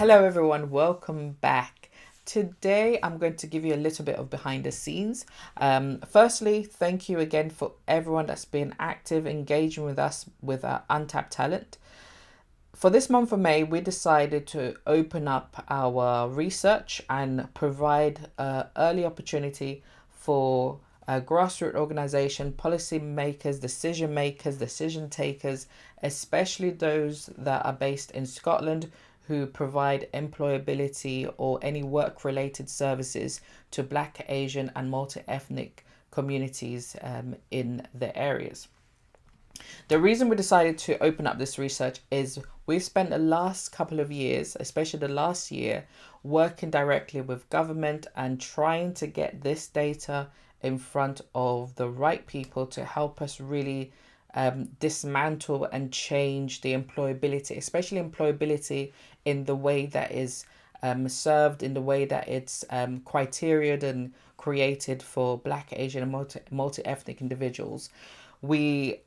Hello everyone, welcome back. Today I'm going to give you a little bit of behind the scenes. Firstly, thank you again for everyone that's been active, engaging with us with our Untapped Talent. For this month of May, we decided to open up our research and provide early opportunity for grassroots organization, policy makers, decision takers, especially those that are based in Scotland who provide employability or any work related services to Black, Asian, and multi ethnic communities in the areas. The reason we decided to open up this research is we've spent the last couple of years, especially the last year, working directly with government and trying to get this data in front of the right people to help us really dismantle and change the employability, especially employability in the way that is served, in the way that it's criteriaed and created for Black, Asian, and multi-ethnic individuals. We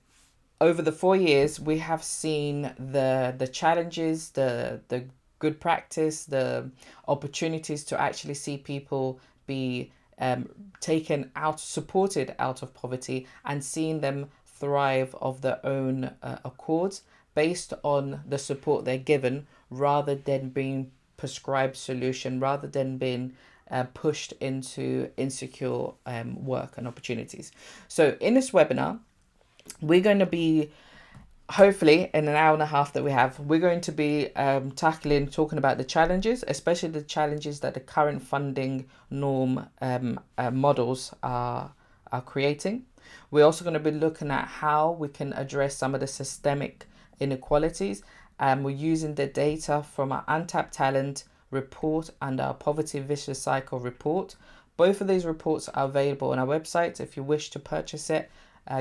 Over the 4 years, we have seen the challenges, the good practice, the opportunities to actually see people be taken out, supported out of poverty, and seeing them thrive of their own accords based on the support they're given, rather than being prescribed solution, rather than being pushed into insecure work and opportunities. So in this webinar, we're going to be, hopefully in an hour and a half that we have, we're going to be talking about the challenges, especially the challenges that the current funding norm models are creating. We're also going to be looking at how we can address some of the systemic inequalities, and we're using the data from our Untapped Talent report and our Poverty Vicious Cycle report. Both of these reports are available on our website. If you wish to purchase it,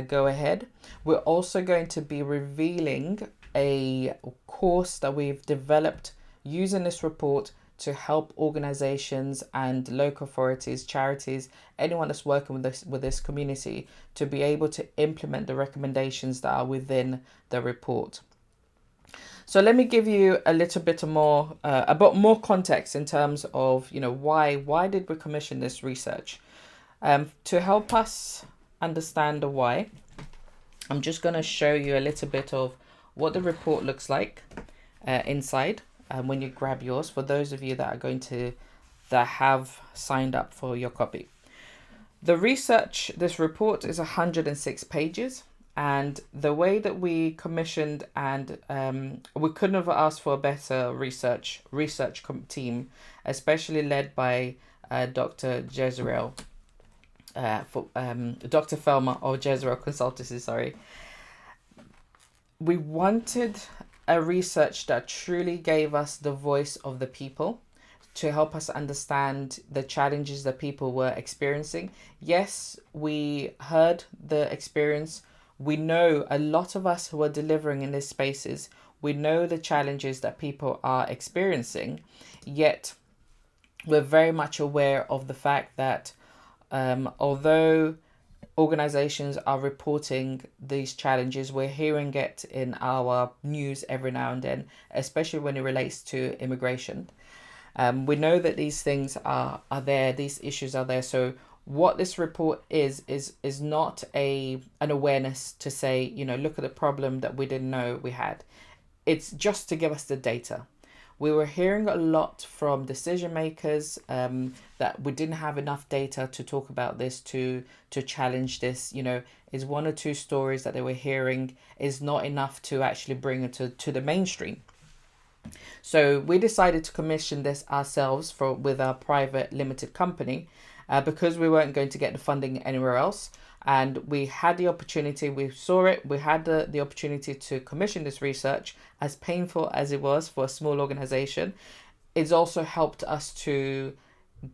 go ahead. We're also going to be revealing a course that we've developed using this report to help organizations and local authorities, charities, anyone that's working with this community to be able to implement the recommendations that are within the report. So let me give you a little bit more, a bit more context in terms of, why did we commission this research? To help us understand the why, I'm just going to show you a little bit of what the report looks like inside when you grab yours, for those of you that have signed up for your copy. This report is 106 pages, and the way that we commissioned, and we couldn't have asked for a better research team, especially led by Dr. Jezreel. Dr. Felma of Jezreel Consultancy, sorry. We wanted a research that truly gave us the voice of the people to help us understand the challenges that people were experiencing. Yes, we heard the experience. We know a lot of us who are delivering in these spaces, we know the challenges that people are experiencing, yet we're very much aware of the fact that although organizations are reporting these challenges, we're hearing it in our news every now and then, especially when it relates to immigration. We know that these things are there, these issues are there. So what this report is not an awareness to say, look at the problem that we didn't know we had. It's just to give us the data. We were hearing a lot from decision makers that we didn't have enough data to talk about this, to challenge this. Is one or two stories that they were hearing is not enough to actually bring it to the mainstream. So we decided to commission this ourselves with our private limited company because we weren't going to get the funding anywhere else. And we had the opportunity, we saw it, we had the opportunity to commission this research, as painful as it was for a small organization. It's also helped us to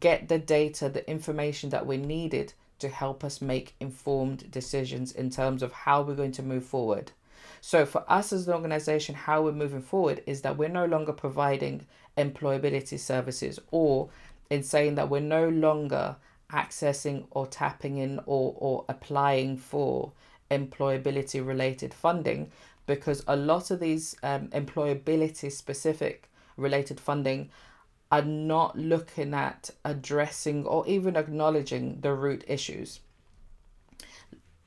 get the data, the information that we needed to help us make informed decisions in terms of how we're going to move forward. So for us as an organization, how we're moving forward is that we're no longer providing employability services, or in saying that we're no longer accessing or tapping in or applying for employability related funding, because a lot of these employability specific related funding are not looking at addressing or even acknowledging the root issues.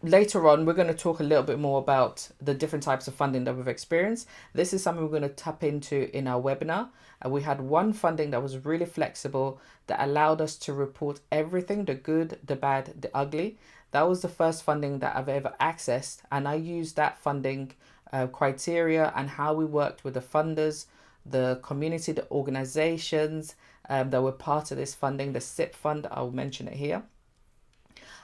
Later on, we're going to talk a little bit more about the different types of funding that we've experienced. This is something we're going to tap into in our webinar. We had one funding that was really flexible that allowed us to report everything, the good, the bad, the ugly. That was the first funding that I've ever accessed. And I used that funding criteria and how we worked with the funders, the community, the organizations that were part of this funding, the SIP fund, I'll mention it here.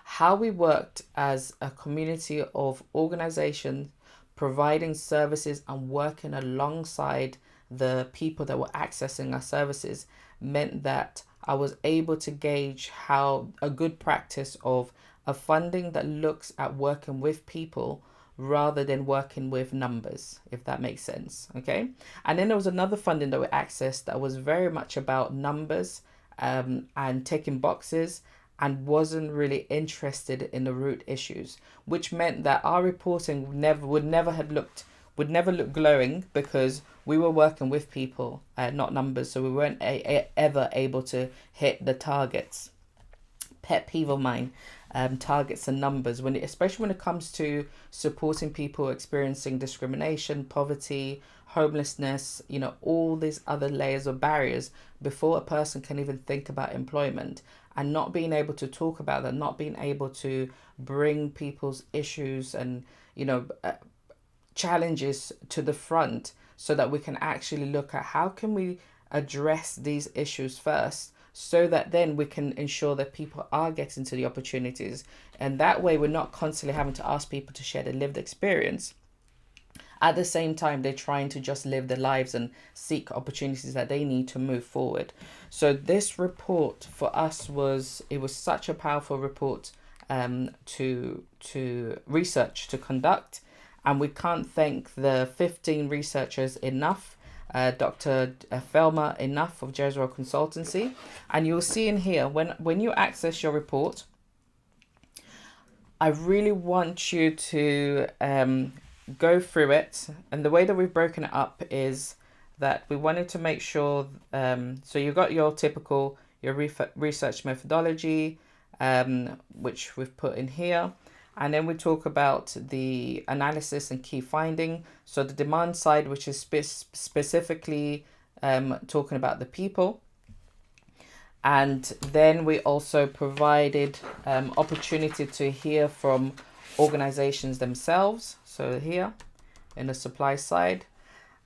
How we worked as a community of organizations providing services and working alongside the people that were accessing our services meant that I was able to gauge how a good practice of a funding that looks at working with people rather than working with numbers, if that makes sense. Okay. And then there was another funding that we accessed that was very much about numbers and ticking boxes, and wasn't really interested in the root issues, which meant that our reporting would never look glowing, because we were working with people, not numbers, so we weren't ever able to hit the targets. Pet peeve of mine, targets and numbers, especially when it comes to supporting people experiencing discrimination, poverty, homelessness, all these other layers of barriers before a person can even think about employment. And not being able to talk about that, not being able to bring people's issues and challenges to the front, so that we can actually look at how can we address these issues first, so that then we can ensure that people are getting to the opportunities. And that way we're not constantly having to ask people to share their lived experience. At the same time, they're trying to just live their lives and seek opportunities that they need to move forward. So this report for us was such a powerful report to research, to conduct. And we can't thank the 15 researchers enough, Dr. Felma enough of Jezreel Consultancy. And you'll see in here, when you access your report, I really want you to go through it. And the way that we've broken it up is that we wanted to make sure, so you've got your typical, your research methodology, which we've put in here. And then we talk about the analysis and key finding. So the demand side, which is specifically talking about the people. And then we also provided opportunity to hear from organizations themselves. So here in the supply side,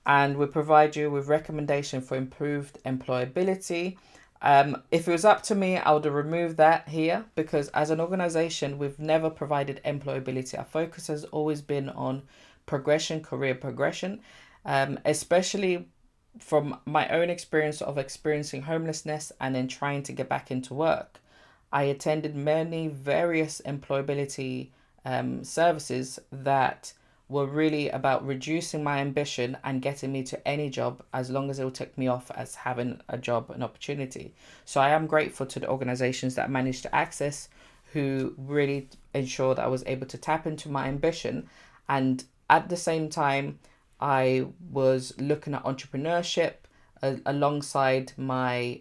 and we provide you with recommendation for improved employability. If it was up to me, I would have removed that here, because as an organization, we've never provided employability. Our focus has always been on progression, career progression, especially from my own experience of experiencing homelessness and then trying to get back into work. I attended many various employability services that were really about reducing my ambition and getting me to any job, as long as it will take me off as having a job, an opportunity. So I am grateful to the organizations that I managed to access, who really ensured that I was able to tap into my ambition. And at the same time, I was looking at entrepreneurship alongside my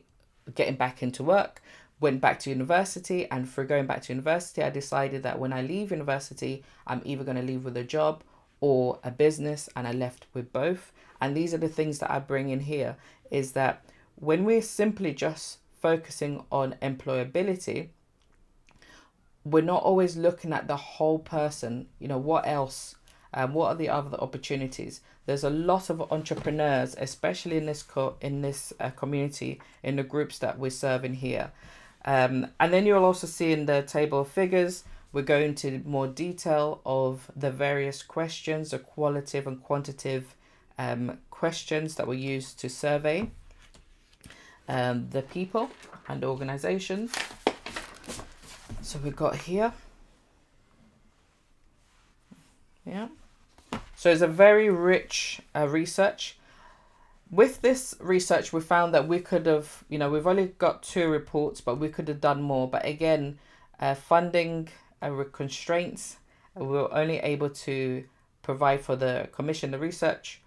getting back into work. Went back to university, and for going back to university, I decided that when I leave university, I'm either going to leave with a job or a business, and I left with both. And these are the things that I bring in here, is that when we're simply just focusing on employability, we're not always looking at the whole person. What else? What are the other opportunities? There's a lot of entrepreneurs, especially in this community, in the groups that we're serving here. And then you'll also see in the table of figures, we're going into more detail of the various questions, the qualitative and quantitative questions that were used to survey the people and organizations. So we've got here. Yeah. So it's a very rich research. With this research, we found that we could have, we've only got 2 reports, but we could have done more. But again, funding constraints, we were only able to provide for the commission, the research,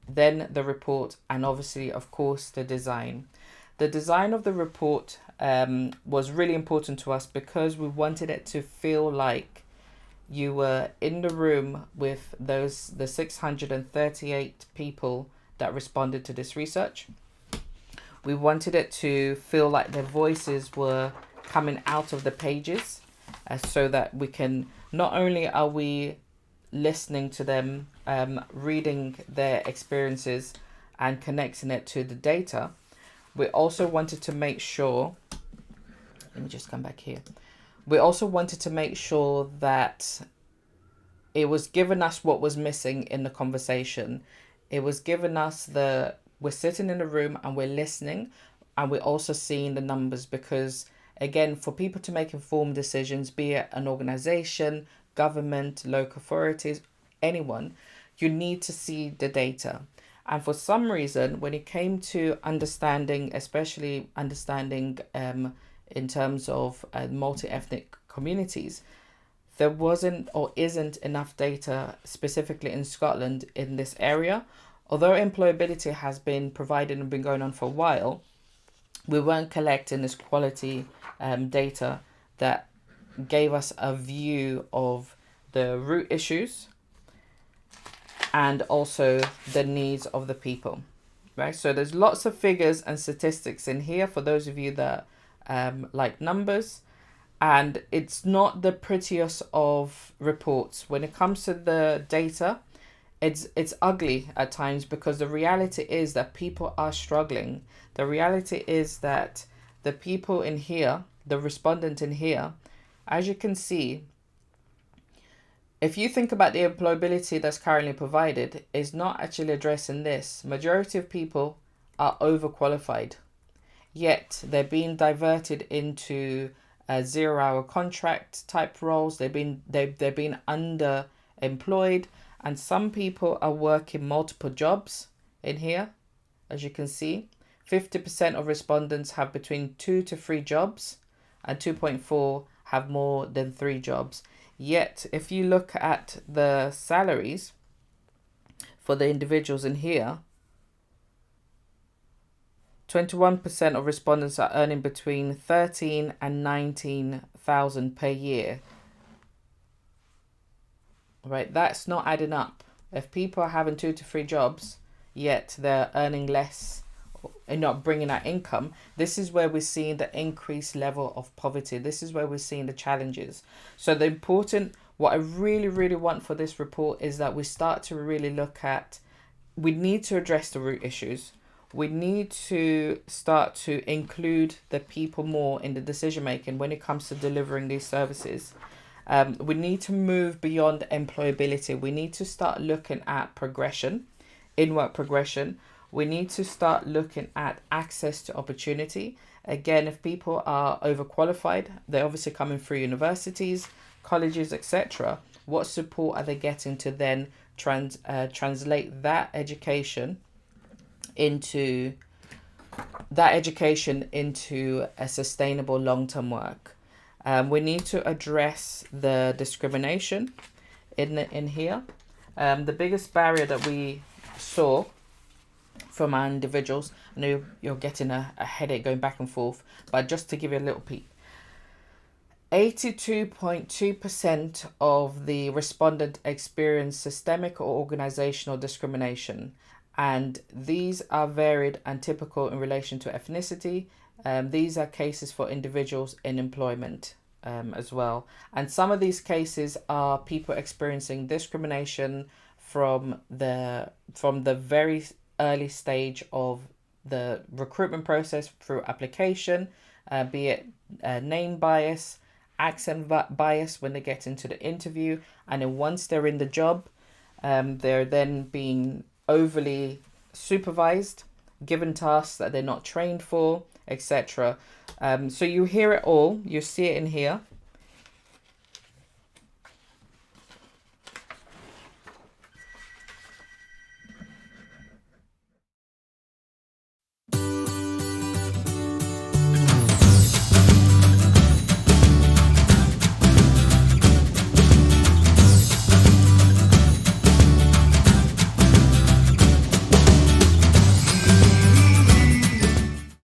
then the report, and obviously, of course, the design. The design of the report was really important to us because we wanted it to feel like you were in the room with the 638 people that responded to this research. We wanted it to feel like their voices were coming out of the pages, so that we can, not only are we listening to them, reading their experiences and connecting it to the data, we also wanted to make sure, let me just come back here. We also wanted to make sure that it was giving us what was missing in the conversation. It was giving us we're sitting in a room and we're listening, and we're also seeing the numbers, because again, for people to make informed decisions, be it an organization, government, local authorities, anyone, you need to see the data. And for some reason, when it came to understanding, especially understanding in terms of multi-ethnic communities, there wasn't or isn't enough data specifically in Scotland in this area. Although employability has been provided and been going on for a while, we weren't collecting this quality data that gave us a view of the root issues and also the needs of the people, right? So there's lots of figures and statistics in here for those of you that like numbers, and it's not the prettiest of reports. When it comes to the data, it's ugly at times, because the reality is that people are struggling. The reality is that the people in here, the respondent in here, as you can see, if you think about the employability that's currently provided, is not actually addressing this. Majority of people are overqualified, yet they're being diverted into 0-hour contract type roles. They're being underemployed, and some people are working multiple jobs in here. As you can see, 50% of respondents have between 2 to 3 jobs, and 2.4 have more than 3 jobs. Yet, if you look at the salaries for the individuals in here, 21% of respondents are earning between 13 and 19,000 per year. Right, that's not adding up. If people are having 2 to 3 jobs, yet they're earning less and not bringing that income, this is where we're seeing the increased level of poverty. This is where we're seeing the challenges. So what I really, really want for this report is that we start to really look at, we need to address the root issues. We need to start to include the people more in the decision making when it comes to delivering these services. We need to move beyond employability. We need to start looking at progression, in-work progression. We need to start looking at access to opportunity. Again, if people are overqualified, they're obviously coming through universities, colleges, etc. What support are they getting to then translate that education into a sustainable long-term work? We need to address the discrimination in here. The biggest barrier that we saw from our individuals, I know you're getting a headache going back and forth, but just to give you a little peek, 82.2% of the respondent experienced systemic or organizational discrimination, and these are varied and typical in relation to ethnicity. These are cases for individuals in employment as well. And some of these cases are people experiencing discrimination from the very early stage of the recruitment process through application, be it name bias, accent bias when they get into the interview, and then once they're in the job, they're then being overly supervised, given tasks that they're not trained for, etc. So you hear it all, you see it in here.